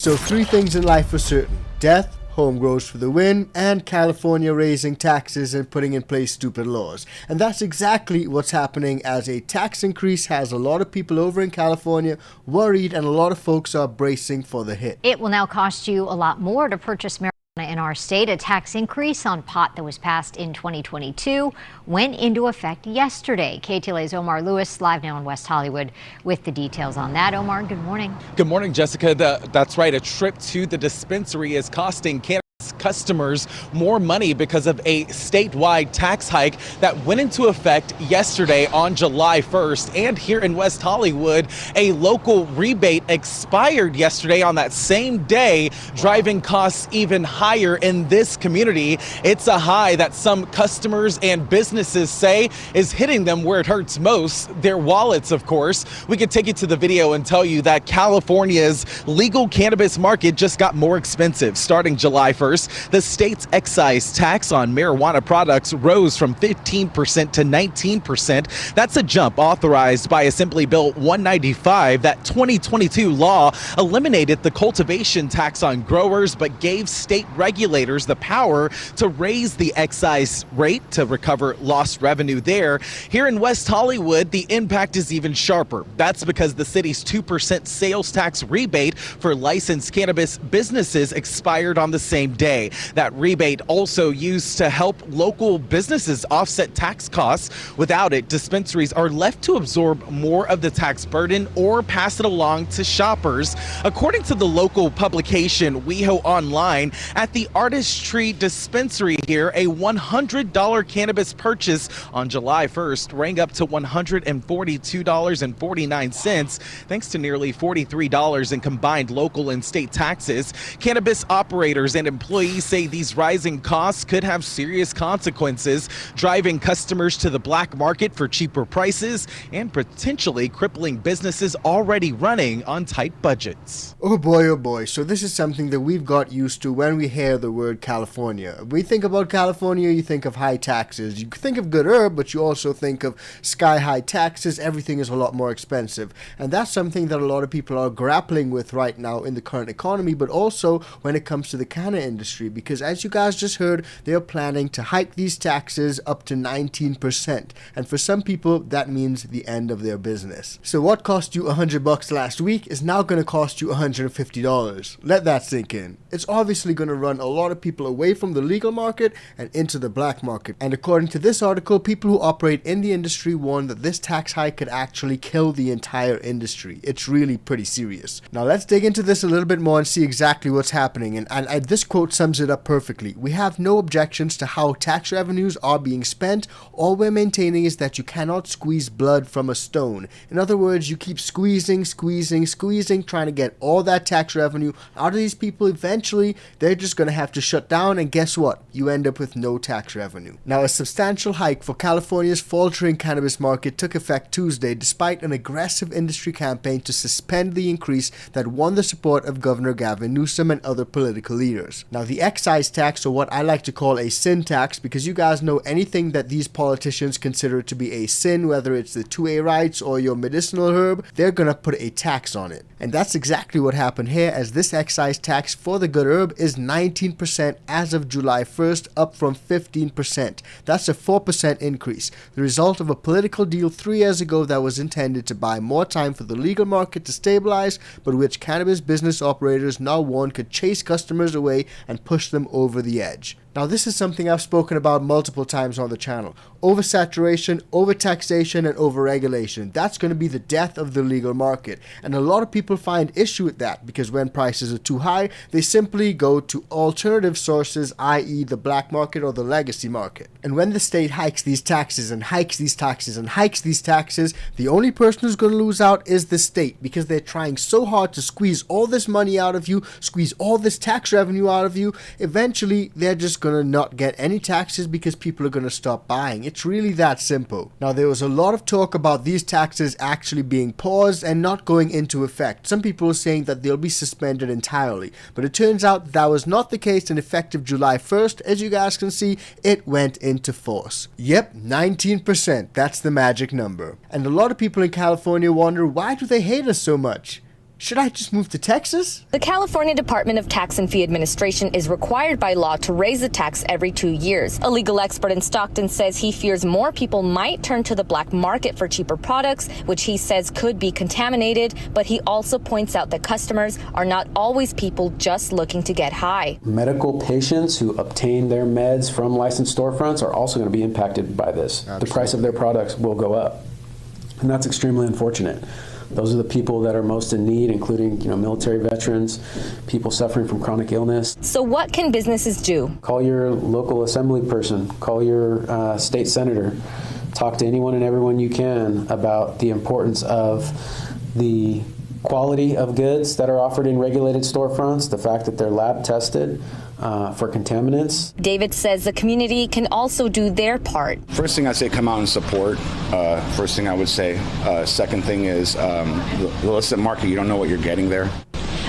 So 3 things in life are certain: death, home grows for the win, and California raising taxes and putting in place stupid laws. And that's exactly what's happening, as a tax increase has a lot of people over in California worried, and a lot of folks are bracing for the hit. It will now cost you a lot more to purchase marijuana in our state. A tax increase on pot that was passed in 2022 went into effect yesterday. KTLA's Omar Lewis live now in West Hollywood with the details on that. Omar, good morning. Good morning, Jessica. That's right. A trip to the dispensary is costing cannabis customers more money because of a statewide tax hike that went into effect yesterday on July 1st. And here in West Hollywood, a local rebate expired yesterday on that same day, driving costs even higher in this community. It's a high that some customers and businesses say is hitting them where it hurts most, their wallets, of course. We could take you to the video and tell you that California's legal cannabis market just got more expensive. Starting July 1st, the state's excise tax on marijuana products rose from 15% to 19%. That's a jump authorized by Assembly Bill 195. That 2022 law eliminated the cultivation tax on growers, but gave state regulators the power to raise the excise rate to recover lost revenue there. Here in West Hollywood, the impact is even sharper. That's because the city's 2% sales tax rebate for licensed cannabis businesses expired on the same day. That rebate also used to help local businesses offset tax costs. Without it, dispensaries are left to absorb more of the tax burden or pass it along to shoppers. According to the local publication WeHo Online, at the Artistry Dispensary here, a $100 cannabis purchase on July 1st rang up to $142.49, thanks to nearly $43 in combined local and state taxes. Cannabis operators and employees say these rising costs could have serious consequences, driving customers to the black market for cheaper prices and potentially crippling businesses already running on tight budgets. Oh boy, so this is something that we've got used to when we hear the word California. When we think about California, you think of high taxes. You think of good herb, but you also think of sky-high taxes. Everything is a lot more expensive. And that's something that a lot of people are grappling with right now in the current economy, but also when it comes to the cannabis industry, because as you guys just heard, they are planning to hike these taxes up to 19%. And for some people, that means the end of their business. So what cost you $100 last week is now going to cost you $150. Let that sink in. It's obviously going to run a lot of people away from the legal market and into the black market. And according to this article, people who operate in the industry warn that this tax hike could actually kill the entire industry. It's really pretty serious. Now let's dig into this a little bit more and see exactly what's happening. And this quote sums it up perfectly. We have no objections to how tax revenues are being spent. All we're maintaining is that you cannot squeeze blood from a stone. In other words, you keep squeezing, trying to get all that tax revenue out of these people. Eventually, they're just going to have to shut down, and guess what? You end up with no tax revenue. Now, a substantial hike for California's faltering cannabis market took effect Tuesday, despite an aggressive industry campaign to suspend the increase that won the support of Governor Gavin Newsom and other political leaders. Now, the excise tax, or what I like to call a sin tax, because you guys know anything that these politicians consider to be a sin, whether it's the 2A rights or your medicinal herb, they're gonna put a tax on it. And that's exactly what happened here, as this excise tax for the good herb is 19% as of July 1st, up from 15%. That's a 4% increase, the result of a political deal 3 years ago that was intended to buy more time for the legal market to stabilize, but which cannabis business operators now warn could chase customers away and push them over the edge. Now, this is something I've spoken about multiple times on the channel. Oversaturation, overtaxation, and overregulation. That's going to be the death of the legal market. And a lot of people find issue with that because when prices are too high, they simply go to alternative sources, i.e. the black market or the legacy market. And when the state hikes these taxes and hikes these taxes and hikes these taxes, the only person who's going to lose out is the state, because they're trying so hard to squeeze all this money out of you, squeeze all this tax revenue out of you. Eventually, they're just going to not get any taxes because people are going to stop buying. It's really that simple. Now, there was a lot of talk about these taxes actually being paused and not going into effect. Some people were saying that they'll be suspended entirely, but it turns out that was not the case, and effective July 1st, as you guys can see, it went into force. Yep, 19%. That's the magic number. And a lot of people in California wonder, why do they hate us so much? Should I just move to Texas? The California Department of Tax and Fee Administration is required by law to raise the tax every 2 years. A legal expert in Stockton says he fears more people might turn to the black market for cheaper products, which he says could be contaminated, but he also points out that customers are not always people just looking to get high. Medical patients who obtain their meds from licensed storefronts are also going to be impacted by this. Absolutely. The price of their products will go up, and that's extremely unfortunate. Those are the people that are most in need, including, military veterans, people suffering from chronic illness. So what can businesses do? Call your local assembly person, call your state senator, talk to anyone and everyone you can about the importance of the quality of goods that are offered in regulated storefronts, the fact that they're lab tested for contaminants. David says the community can also do their part. First thing I say, come out and support. First thing I would say. Second thing is the illicit market, you don't know what you're getting there.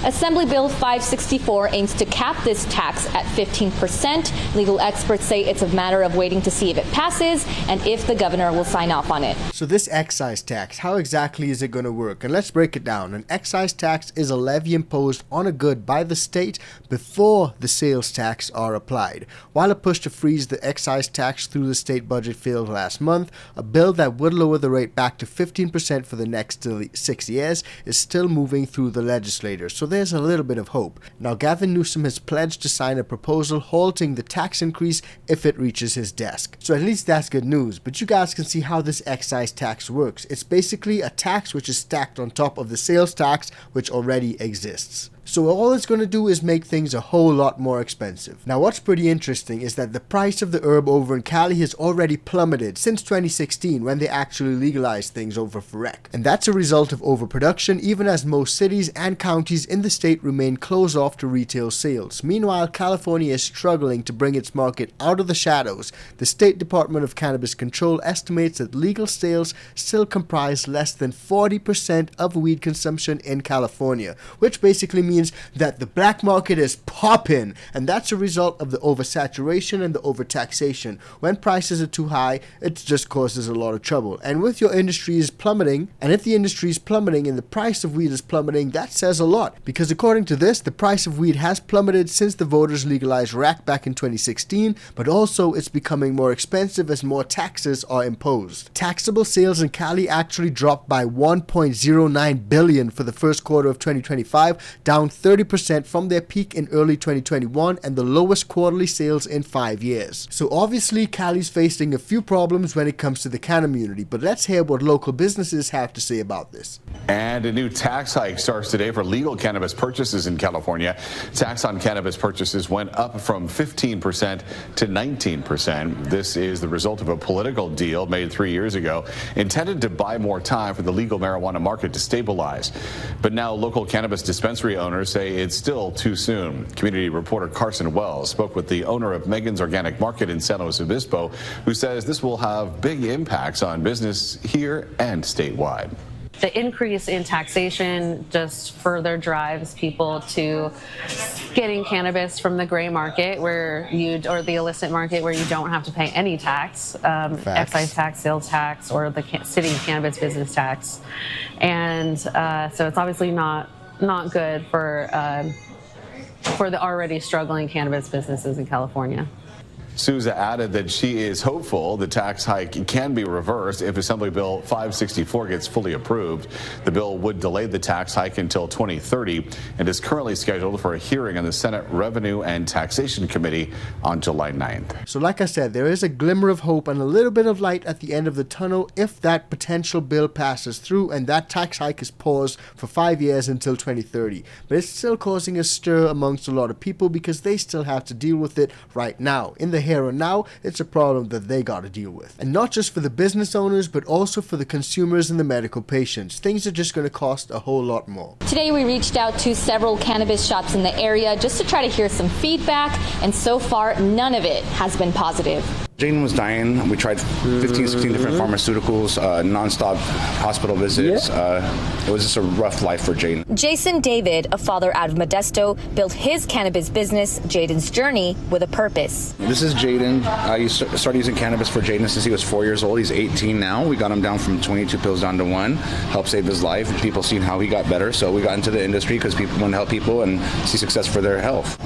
Assembly Bill 564 aims to cap this tax at 15%. Legal experts say it's a matter of waiting to see if it passes and if the governor will sign off on it. So this excise tax, how exactly is it going to work? And let's break it down. An excise tax is a levy imposed on a good by the state before the sales tax are applied. While a push to freeze the excise tax through the state budget failed last month, a bill that would lower the rate back to 15% for the next 6 years is still moving through the legislature. So there's a little bit of hope. Now, Gavin Newsom has pledged to sign a proposal halting the tax increase if it reaches his desk. So at least that's good news. But you guys can see how this excise tax works. It's basically a tax which is stacked on top of the sales tax which already exists. So all it's going to do is make things a whole lot more expensive. Now what's pretty interesting is that the price of the herb over in Cali has already plummeted since 2016 when they actually legalized things over for rec. And that's a result of overproduction, even as most cities and counties in the state remain closed off to retail sales. Meanwhile, California is struggling to bring its market out of the shadows. The State Department of Cannabis Control estimates that legal sales still comprise less than 40% of weed consumption in California, which basically means that the black market is popping, and that's a result of the oversaturation and the overtaxation. When prices are too high, it just causes a lot of trouble. And with your industries plummeting, and if the industry is plummeting and the price of weed is plummeting, that says a lot. Because according to this, the price of weed has plummeted since the voters legalized rec back in 2016, but also it's becoming more expensive as more taxes are imposed. Taxable sales in Cali actually dropped by $1.09 billion for the first quarter of 2025, down 30% from their peak in early 2021 and the lowest quarterly sales in 5 years. So obviously Cali's facing a few problems when it comes to the cannabis community, but let's hear what local businesses have to say about this. And a new tax hike starts today for legal cannabis purchases in California. Tax on cannabis purchases went up from 15% to 19%. This is the result of a political deal made 3 years ago, intended to buy more time for the legal marijuana market to stabilize. But now local cannabis dispensary owners say it's still too soon. Community reporter Carson Wells spoke with the owner of Megan's Organic Market in San Luis Obispo, who says this will have big impacts on business here and statewide. The increase in taxation just further drives people to getting cannabis from the gray market or the illicit market where you don't have to pay any tax, excise tax, sales tax, or the city cannabis business tax. And so it's obviously not good for the already struggling cannabis businesses in California. Souza added that she is hopeful the tax hike can be reversed if Assembly Bill 564 gets fully approved. The bill would delay the tax hike until 2030 and is currently scheduled for a hearing on the Senate Revenue and Taxation Committee on July 9th. So like I said, there is a glimmer of hope and a little bit of light at the end of the tunnel if that potential bill passes through and that tax hike is paused for 5 years until 2030. But it's still causing a stir amongst a lot of people because they still have to deal with it right now. In the here and now, it's a problem that they got to deal with. And not just for the business owners, but also for the consumers and the medical patients. Things are just going to cost a whole lot more. Today we reached out to several cannabis shops in the area just to try to hear some feedback, and so far none of it has been positive. Jaden was dying. We tried 15, 16 different pharmaceuticals, nonstop hospital visits. It was just a rough life for Jaden. Jason David, a father out of Modesto, built his cannabis business, Jaden's Journey, with a purpose. This is Jaden. I started using cannabis for Jaden since he was 4 years old. He's 18 now. We got him down from 22 pills down to 1, helped save his life. People seen how he got better, so we got into the industry because people want to help people and see success for their health.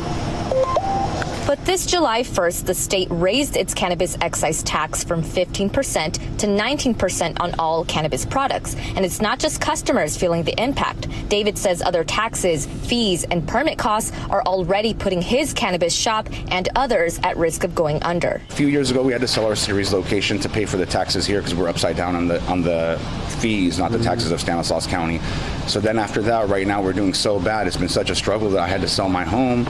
But this July 1st, the state raised its cannabis excise tax from 15% to 19% on all cannabis products. And it's not just customers feeling the impact. David says other taxes, fees, and permit costs are already putting his cannabis shop and others at risk of going under. A few years ago, we had to sell our series location to pay for the taxes here because we're upside down on the fees, not the taxes of Stanislaus County. So then after that, right now, we're doing so bad. It's been such a struggle that I had to sell my home,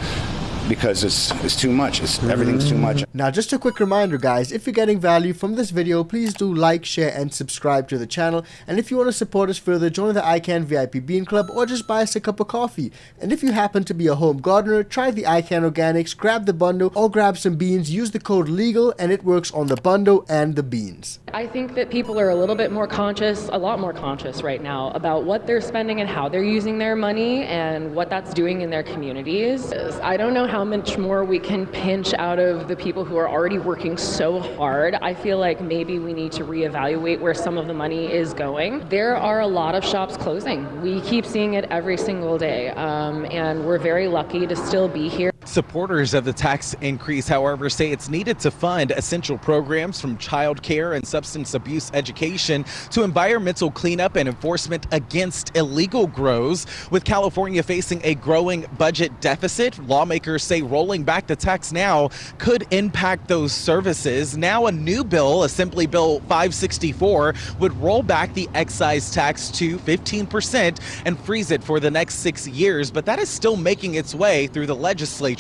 because it's too much. Everything's too much. Now, just a quick reminder, guys, if you're getting value from this video, please do like, share, and subscribe to the channel. And if you want to support us further, join the ICANN VIP Bean Club or just buy us a cup of coffee. And if you happen to be a home gardener, try the ICANN Organics, grab the bundle, or grab some beans, use the code LEGAL, and it works on the bundle and the beans. I think that people are a little bit more conscious, a lot more conscious right now about what they're spending and how they're using their money and what that's doing in their communities. I don't know how much more we can pinch out of the people who are already working so hard. I feel like maybe we need to reevaluate where some of the money is going. There are a lot of shops closing. We keep seeing it every single day, and we're very lucky to still be here. Supporters of the tax increase, however, say it's needed to fund essential programs from child care and substance abuse education to environmental cleanup and enforcement against illegal grows. With California facing a growing budget deficit, lawmakers say rolling back the tax now could impact those services. Now a new bill, Assembly Bill 564, would roll back the excise tax to 15% and freeze it for the next 6 years, but that is still making its way through the legislature.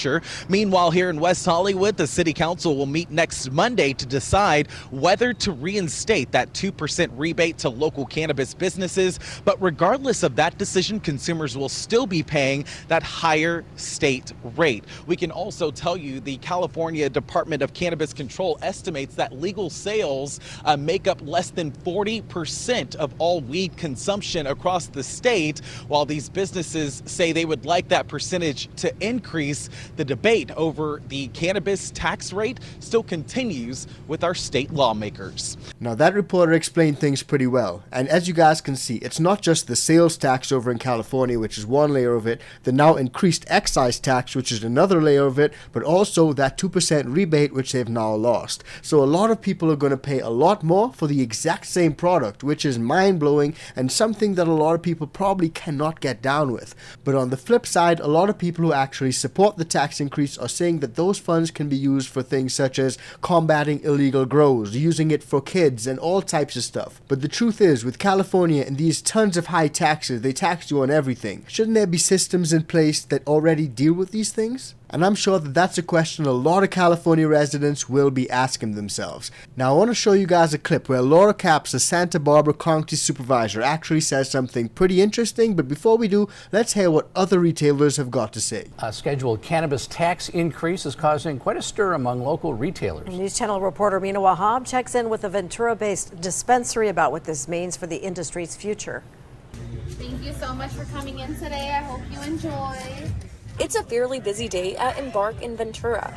Meanwhile, here in West Hollywood, the City Council will meet next Monday to decide whether to reinstate that 2% rebate to local cannabis businesses. But regardless of that decision, consumers will still be paying that higher state rate. We can also tell you the California Department of Cannabis Control estimates that legal sales make up less than 40% of all weed consumption across the state. While these businesses say they would like that percentage to increase, the debate over the cannabis tax rate still continues with our state lawmakers. Now, that reporter explained things pretty well. And as you guys can see, it's not just the sales tax over in California, which is one layer of it, the now increased excise tax, which is another layer of it, but also that 2% rebate, which they've now lost. So a lot of people are going to pay a lot more for the exact same product, which is mind-blowing and something that a lot of people probably cannot get down with. But on the flip side, a lot of people who actually support the tax increase are saying that those funds can be used for things such as combating illegal grows, using it for kids and all types of stuff. But the truth is, with California and these tons of high taxes, they tax you on everything. Shouldn't there be systems in place that already deal with these things? And I'm sure that that's a question a lot of California residents will be asking themselves. Now, I want to show you guys a clip where Laura Capps, the Santa Barbara County Supervisor, actually says something pretty interesting. But before we do, let's hear what other retailers have got to say. A scheduled cannabis tax increase is causing quite a stir among local retailers. News Channel reporter Mina Wahab checks in with a Ventura-based dispensary about what this means for the industry's future. Thank you so much for coming in today. I hope you enjoy. It's a fairly busy day at Embark in Ventura.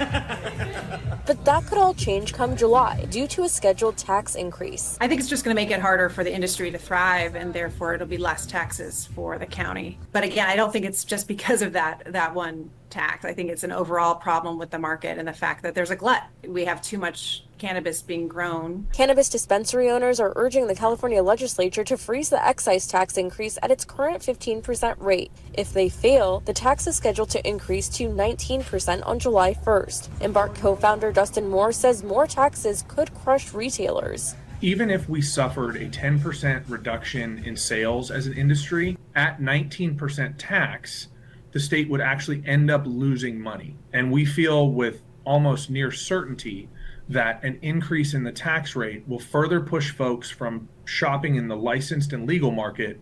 But that could all change come July due to a scheduled tax increase. I think it's just going to make it harder for the industry to thrive, and therefore it'll be less taxes for the county. But again, I don't think it's just because of that one tax. I think it's an overall problem with the market and the fact that there's a glut. We have too much cannabis being grown. Cannabis dispensary owners are urging the California legislature to freeze the excise tax increase at its current 15% rate. If they fail, the tax is scheduled to increase to 19% on July 1st. Embark co-founder Dustin Moore says more taxes could crush retailers. Even if we suffered a 10% reduction in sales as an industry, at 19% tax, the state would actually end up losing money. And we feel with almost near certainty that an increase in the tax rate will further push folks from shopping in the licensed and legal market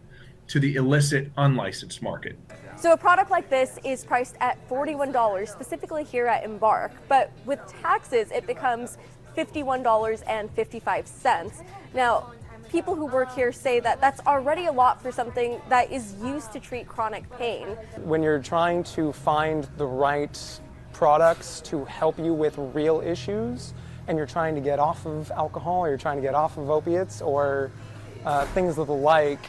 to the illicit, unlicensed market. So a product like this is priced at $41, specifically here at Embark, but with taxes, it becomes $51.55. Now, people who work here say that that's already a lot for something that is used to treat chronic pain. When you're trying to find the right products to help you with real issues, and you're trying to get off of alcohol, or you're trying to get off of opiates, or things of the like,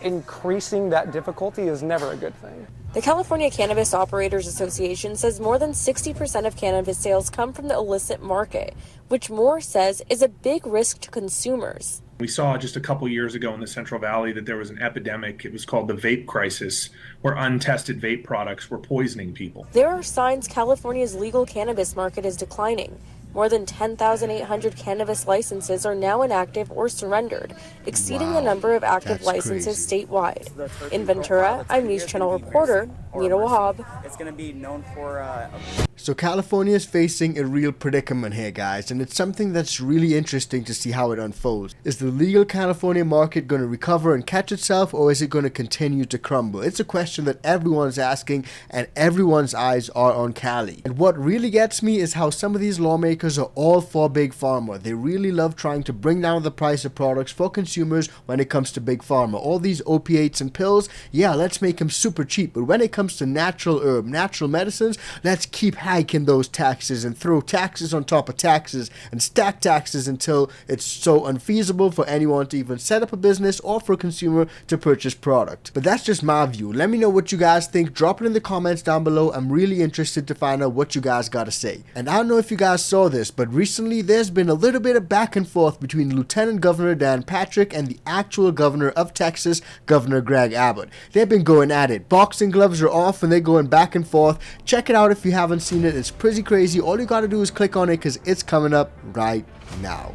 increasing that difficulty is never a good thing. The California Cannabis Operators Association says more than 60% of cannabis sales come from the illicit market, which Moore says is a big risk to consumers. We saw just a couple years ago in the Central Valley that there was an epidemic. It was called the vape crisis, where untested vape products were poisoning people. There are signs California's legal cannabis market is declining. More than 10,800 cannabis licenses are now inactive or surrendered, exceeding the number of active licenses statewide. In Ventura, I'm News Channel reporter Nina Wahab. It's going to be known for... So California is facing a real predicament here, guys, and it's something that's really interesting to see how it unfolds. Is the legal California market going to recover and catch itself, or is it going to continue to crumble? It's a question that everyone's asking, and everyone's eyes are on Cali. And what really gets me is how some of these lawmakers are all for Big Pharma. They really love trying to bring down the price of products for consumers when it comes to Big Pharma. All these opiates and pills, yeah, let's make them super cheap. But when it comes to natural herb, natural medicines, let's keep hiking those taxes and throw taxes on top of taxes and stack taxes until it's so unfeasible for anyone to even set up a business or for a consumer to purchase product. But that's just my view. Let me know what you guys think. Drop it in the comments down below. I'm really interested to find out what you guys got to say. And I don't know if you guys saw this, but recently there's been a little bit of back and forth between Lieutenant Governor Dan Patrick and the actual governor of Texas, Governor Greg Abbott. They've been going at it. Boxing gloves are off and they're going back and forth. Check it out if you haven't seen it. It's pretty crazy. All you gotta do is click on it because it's coming up right now.